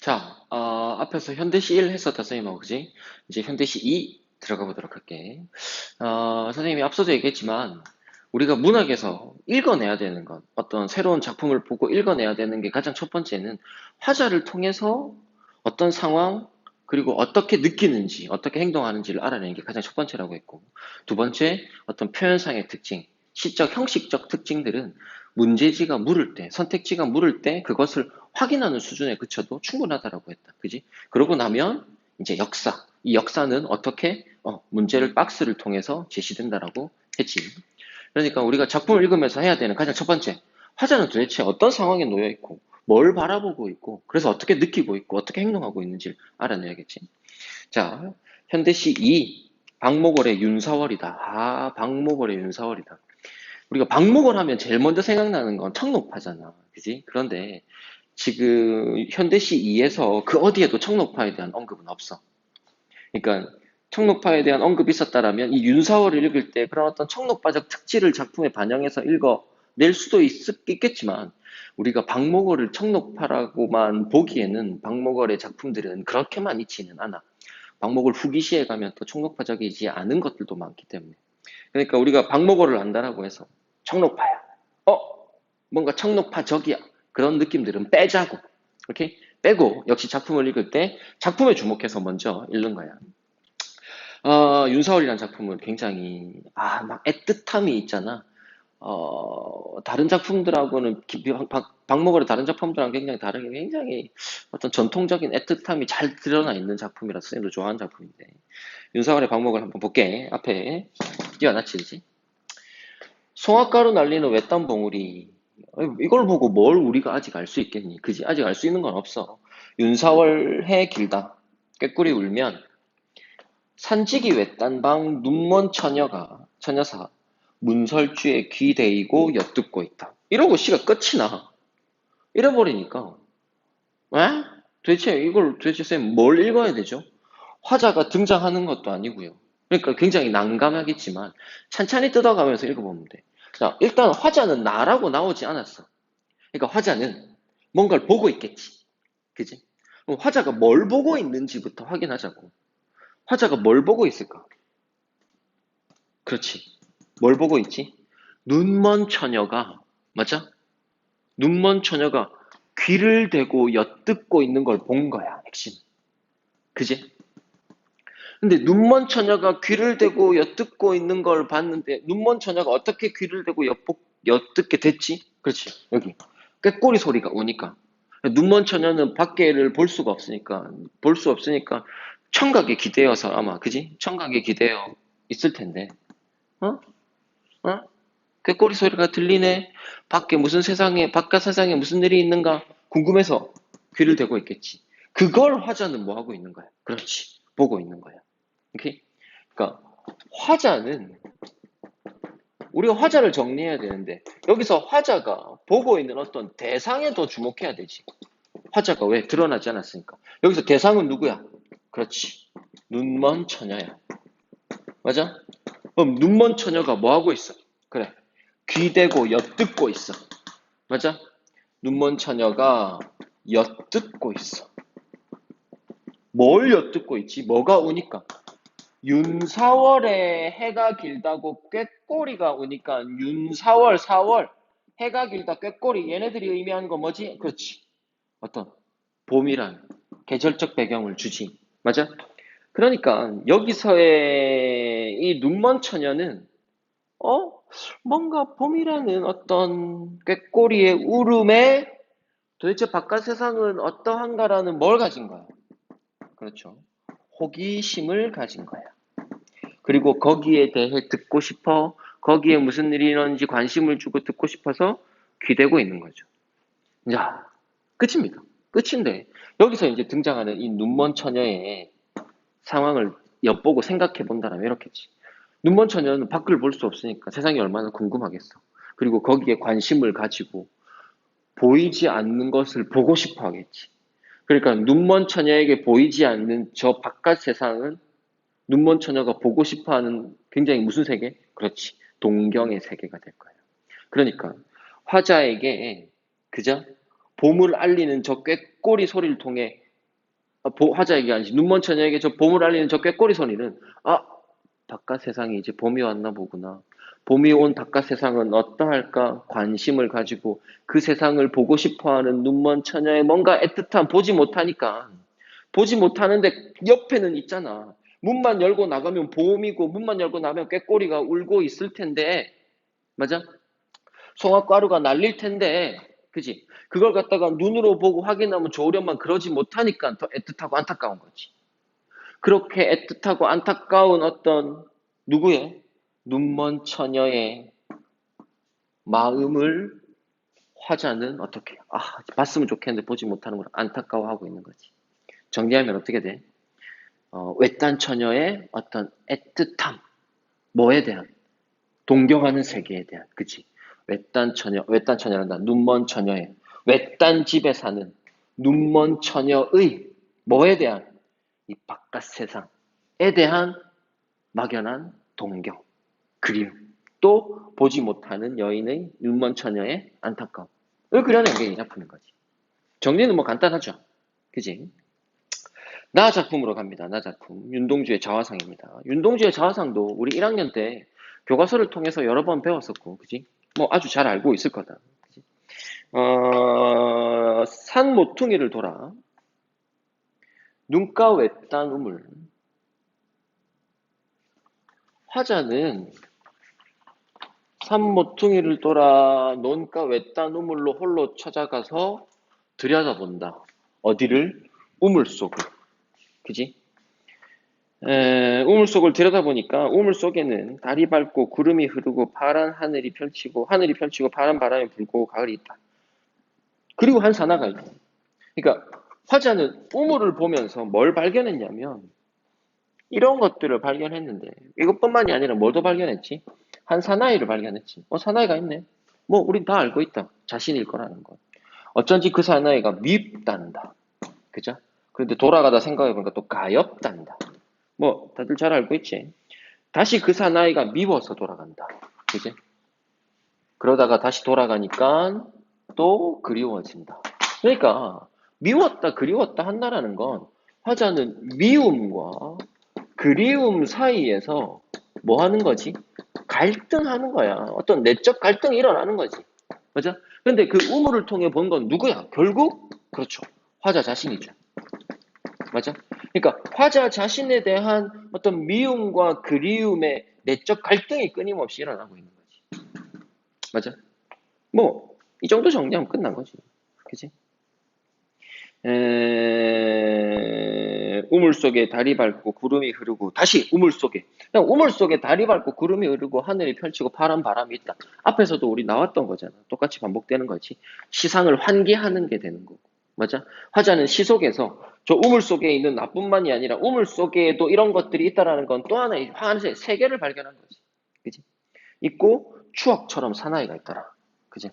자, 앞에서 현대시 1 했었다, 선생님하고, 그지? 이제 현대시 2 들어가 보도록 할게. 선생님이 앞서도 얘기했지만, 우리가 문학에서 읽어내야 되는 것, 어떤 새로운 작품을 보고 읽어내야 되는 게 가장 첫 번째는 화자를 통해서 어떤 상황, 그리고 어떻게 느끼는지, 어떻게 행동하는지를 알아내는 게 가장 첫 번째라고 했고, 두 번째, 어떤 표현상의 특징, 시적, 형식적 특징들은 문제지가 물을 때, 선택지가 물을 때 그것을 확인하는 수준에 그쳐도 충분하다라고 했다. 그지? 그러고 나면 이제 역사. 이 역사는 어떻게 문제를 박스를 통해서 제시된다라고 했지. 그러니까 우리가 작품을 읽으면서 해야 되는 가장 첫 번째, 화자는 도대체 어떤 상황에 놓여 있고 뭘 바라보고 있고 그래서 어떻게 느끼고 있고 어떻게 행동하고 있는지를 알아내야겠지. 자, 현대시 2 박목월의 윤사월이다. 박목월의 윤사월이다. 우리가 박목월 하면 제일 먼저 생각나는 건 청록파잖아. 그지? 그런데 지금 현대시 2에서 그 어디에도 청록파에 대한 언급은 없어. 그러니까 청록파에 대한 언급이 있었다라면 이 윤사월을 읽을 때 그런 어떤 청록파적 특질을 작품에 반영해서 읽어낼 수도 있겠지만 우리가 박목월을 청록파라고만 보기에는 박목월의 작품들은 그렇게 많지는 않아. 박목월 후기시에 가면 또 청록파적이지 않은 것들도 많기 때문에. 그러니까 우리가 박목월을 안다라고 해서 청록파야. 어? 뭔가 청록파적이야. 그런 느낌들은 빼자고. 오케이? 빼고 역시 작품을 읽을 때 작품에 주목해서 먼저 읽는 거야. 윤사월이라는 작품은 굉장히 막 애틋함이 있잖아. 다른 작품들하고는 박목월의 다른 작품들하고 굉장히 다르게 굉장히 어떤 전통적인 애틋함이 잘 드러나 있는 작품이라서 선생님도 좋아하는 작품인데 윤사월의 박목월 한번 볼게. 앞에 띄워놨지. 송악가루 날리는 외딴 봉우리. 이걸 보고 뭘 우리가 아직 알 수 있겠니? 그지? 아직 알 수 있는 건 없어. 윤사월 해 길다. 꾀꼬리 울면 산지기 외딴방 눈먼 처녀사 문설주에 귀 대이고 엿듣고 있다. 이러고 시가 끝이 나. 이래버리니까 에? 도대체 이걸 도대체 쌤 뭘 읽어야 되죠? 화자가 등장하는 것도 아니고요. 그러니까 굉장히 난감하겠지만 찬찬히 뜯어가면서 읽어보면 돼. 자, 일단 화자는 나라고 나오지 않았어. 그러니까 화자는 뭔가를 보고 있겠지. 그지? 그럼 화자가 뭘 보고 있는지부터 확인하자고. 화자가 뭘 보고 있을까? 그렇지. 뭘 보고 있지? 눈먼 처녀가, 맞아? 눈먼 처녀가 귀를 대고 엿듣고 있는 걸 본 거야, 핵심. 그지? 근데 눈먼 처녀가 귀를 대고 엿듣고 있는 걸 봤는데 눈먼 처녀가 어떻게 귀를 대고 엿듣게 됐지? 그렇지. 여기. 꾀꼬리 소리가 오니까. 눈먼 처녀는 밖에를 볼 수 없으니까 청각에 기대어서 아마, 그지? 청각에 기대어 있을 텐데. 어? 어? 꾀꼬리 소리가 들리네. 바깥 세상에 무슨 일이 있는가 궁금해서 귀를 대고 있겠지. 그걸 화자는 뭐 하고 있는 거야? 그렇지. 보고 있는 거야. 오케이? 그러니까 화자는 우리가 화자를 정리해야 되는데 여기서 화자가 보고 있는 어떤 대상에 더 주목해야 되지. 화자가 왜 드러나지 않았으니까. 여기서 대상은 누구야? 그렇지. 눈먼 처녀야. 맞아? 그럼 눈먼 처녀가 뭐 하고 있어? 그래. 귀대고 엿듣고 있어. 맞아? 눈먼 처녀가 엿듣고 있어. 뭘 엿듣고 있지? 뭐가 오니까? 윤사월에 해가 길다고 꾀꼬리가 오니까 윤사월, 4월 해가 길다, 꾀꼬리 얘네들이 의미하는 건 뭐지? 그렇지. 어떤 봄이란 계절적 배경을 주지. 맞아? 그러니까 여기서의 이 눈먼 처녀는 어? 뭔가 봄이라는 어떤 꾀꼬리의 울음에 도대체 바깥 세상은 어떠한가라는 뭘 가진 거야? 그렇죠. 호기심을 가진 거야. 그리고 거기에 대해 듣고 싶어, 거기에 무슨 일이 일어나는지 관심을 주고 듣고 싶어서 기대고 있는 거죠. 자, 끝입니다. 끝인데, 여기서 이제 등장하는 이 눈먼 처녀의 상황을 엿보고 생각해 본다면 이렇겠지. 눈먼 처녀는 밖을 볼 수 없으니까 세상이 얼마나 궁금하겠어. 그리고 거기에 관심을 가지고 보이지 않는 것을 보고 싶어 하겠지. 그러니까 눈먼 처녀에게 보이지 않는 저 바깥 세상은 눈먼 처녀가 보고 싶어 하는 굉장히 무슨 세계? 그렇지. 동경의 세계가 될 거예요. 그러니까 화자에게 그저 봄을 알리는 저 꾀꼬리 소리를 통해 화자 얘기 아니지. 눈먼 처녀에게 저 봄을 알리는 저 꾀꼬리 소리는, 아, 바깥 세상에 이제 봄이 왔나 보구나. 봄이 온 바깥 세상은 어떠할까 관심을 가지고 그 세상을 보고 싶어 하는 눈먼 처녀의 뭔가 애틋한 보지 못하니까. 보지 못하는데 옆에는 있잖아. 문만 열고 나가면 봄이고 문만 열고 나면 꾀꼬리가 울고 있을 텐데. 맞아? 송화가루가 날릴 텐데. 그지? 그걸 갖다가 눈으로 보고 확인하면 좋으련만 그러지 못하니까 더 애틋하고 안타까운 거지. 그렇게 애틋하고 안타까운 어떤 누구의 눈먼 처녀의 마음을 화자는 어떻게 봤으면 좋겠는데 보지 못하는 걸 안타까워하고 있는 거지. 정리하면 어떻게 돼? 외딴 처녀의 어떤 애틋함, 뭐에 대한 동경하는 세계에 대한, 그치? 외딴 처녀란다. 눈먼 처녀의 외딴 집에 사는 눈먼 처녀의 뭐에 대한 이 바깥 세상에 대한 막연한 동경, 그리움, 또 보지 못하는 여인의 눈먼 처녀의 안타까움을 그려낸 게 이 작품인 거지. 정리는 뭐 간단하죠. 그지? 나 작품으로 갑니다. 나 작품. 윤동주의 자화상입니다. 윤동주의 자화상도 우리 1학년 때 교과서를 통해서 여러 번 배웠었고, 그지? 뭐 아주 잘 알고 있을 거다. 그지? 산 모퉁이를 돌아 눈가 외딴 우물. 화자는 산 모퉁이를 돌아 논가 외딴 우물로 홀로 찾아가서 들여다본다. 어디를? 우물 속을. 그지? 우물 속을 들여다보니까 우물 속에는 달이 밝고 구름이 흐르고 파란 하늘이 펼치고 파란 바람이 불고 가을이 있다. 그리고 한 사나가 있다. 그러니까 화자는 우물을 보면서 뭘 발견했냐면 이런 것들을 발견했는데 이것뿐만이 아니라 뭘 더 발견했지? 한 사나이를 발견했지. 사나이가 있네. 뭐 우린 다 알고 있다. 자신일 거라는 거. 어쩐지 그 사나이가 밉단다. 그죠? 그런데 돌아가다 생각해보니까 또 가엾단다. 뭐 다들 잘 알고 있지. 다시 그 사나이가 미워서 돌아간다. 그지? 그러다가 다시 돌아가니까 또 그리워진다. 그러니까 미웠다 그리웠다 한다라는 건 화자는 미움과 그리움 사이에서 뭐 하는 거지? 갈등하는 거야. 어떤 내적 갈등이 일어나는 거지. 맞아? 근데 그 우물을 통해 본 건 누구야? 결국 그렇죠. 화자 자신이죠. 맞아? 그러니까 화자 자신에 대한 어떤 미움과 그리움의 내적 갈등이 끊임없이 일어나고 있는 거지. 맞아? 뭐 이 정도 정리하면 끝난 거지. 그지? 우물 속에 달이 밝고 구름이 흐르고 다시 우물 속에 그냥 우물 속에 달이 밝고 구름이 흐르고 하늘이 펼치고 파란 바람이 있다. 앞에서도 우리 나왔던 거잖아. 똑같이 반복되는 거지. 시상을 환기하는 게 되는 거고. 맞아? 화자는 시 속에서 저 우물 속에 있는 나뿐만이 아니라 우물 속에도 이런 것들이 있다라는 건 또 하나의 화한의 세계를 발견한 거지. 그지? 있고 추억처럼 사나이가 있더라. 그지?